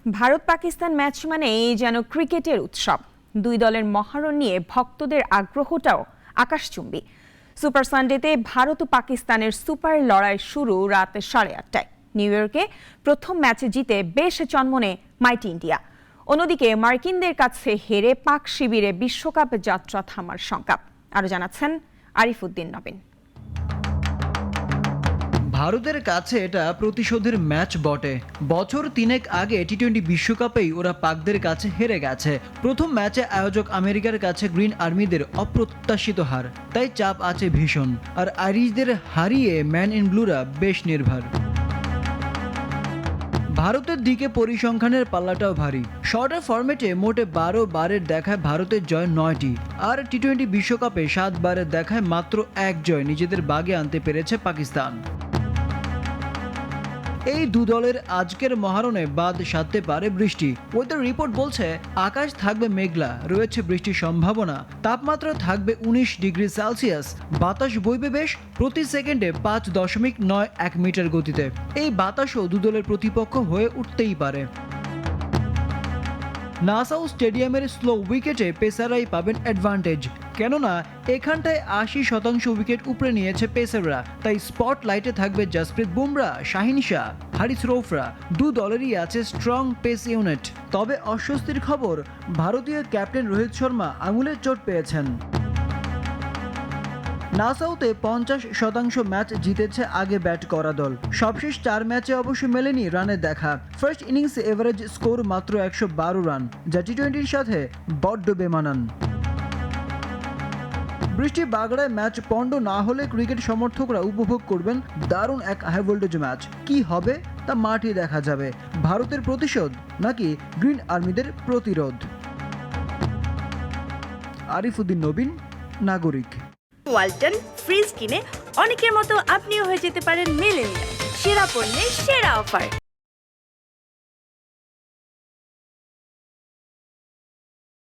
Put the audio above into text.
Bharat Pakistan match মানেই যেন ক্রিকেটের উৎসব। দুই দলের মহারণ নিয়ে ভক্তদের আগ্রহটাও আকাশচুম্বী। সুপার সানডেতে ভারত ও পাকিস্তানের সুপার লড়াই শুরু রাত 8:30টায়। নিউ ইয়র্কে প্রথম ম্যাচে জিতে বেশ চনমনে মাইটি ইন্ডিয়া। অন্যদিকে মার্কিনদের কাছে হেরে পাক শিবিরে বিশ্বকাপ যাত্রা থামার শঙ্কা। আরো জানাচ্ছেন আরিফউদ্দিন নবীন। ভারতের কাছে এটা প্রতিশোধের ম্যাচ বটে। বছর 3 আগে টি-20 বিশ্বকাপেই ওরা পাকদের কাছে হেরে গেছে। প্রথম ম্যাচে আয়োজক আমেরিকার কাছে গ্রিন আর্মিদের অপ্রত্যাশিত হার, তাই চাপ আছে ভীষণ। আর আইরিশদের হারিয়ে ম্যান ইন ব্লুরা বেশ নির্ভর। ভারতের দিকে পরিসংখ্যানের পাল্লাটাও ভারী। শর্টার ফরম্যাটে মোটে 12 বারের দেখায় ভারতের জয় 9টি, আর টি-20 বিশ্বকাপে 7 বারের দেখায় মাত্র 1 জয় নিজেদের বাগে আনতে পেরেছে পাকিস্তান। এই দু দলের আজকের মহারণে বাদ সাধতে পারে বৃষ্টি। ওয়েদার রিপোর্ট বলছে আকাশ থাকবে মেঘলা, রয়েছে বৃষ্টির সম্ভাবনা। তাপমাত্রা থাকবে 19 ডিগ্রি সেলসিয়াস। বাতাস বইবে বেশ, প্রতি সেকেন্ডে 5.91 মিটার গতিতে। এই বাতাসও দু দলের প্রতিপক্ষ হয়ে উঠতেই পারে। নাসাউ স্টেডিয়ামের স্লো উইকেটে পেসাররাই পাবেন অ্যাডভান্টেজ, কেননা এখানটায় 80% উইকেট উপরে নিয়েছে পেসাররা। তাই স্পটলাইটে থাকবে জসপ্রীত বুমরা, শাহিন শাহ, হারিস রৌফরা। দু দলেরই আছে স্ট্রং পেস ইউনিট। তবে অস্বস্তির খবর, ভারতীয় ক্যাপ্টেন রোহিত শর্মা আঙুলের চোট পেয়েছেন। নাসাউতে 50% ম্যাচ জিতেছে আগে ব্যাট করা দল। সবশেষ 4 ম্যাচে অবশ্য মেলেনি রানের দেখা। ফার্স্ট ইনিংসে এভারেজ স্কোর মাত্র 112 রান, যা টি-20-র সাথে বড্ড বেমানান। বৃষ্টি বাগড়ায় ম্যাচ পণ্ড না হলে ক্রিকেট সমর্থকরা উপভোগ করবেন দারুণ এক হাই ভোল্টেজ ম্যাচ। কি হবে তা মাঠে দেখা যাবে। ভারতের প্রতিশোধ নাকি গ্রিন আর্মিদের প্রতিরোধ? আরিফউদ্দিন নবীন, নাগরিক। ওয়ালটন ফ্রিজ কিনে অনেকের মতো আপনিও হয়ে যেতে পারেন মেলেনিয়া। সেরা পণ্যের সেরা অফার।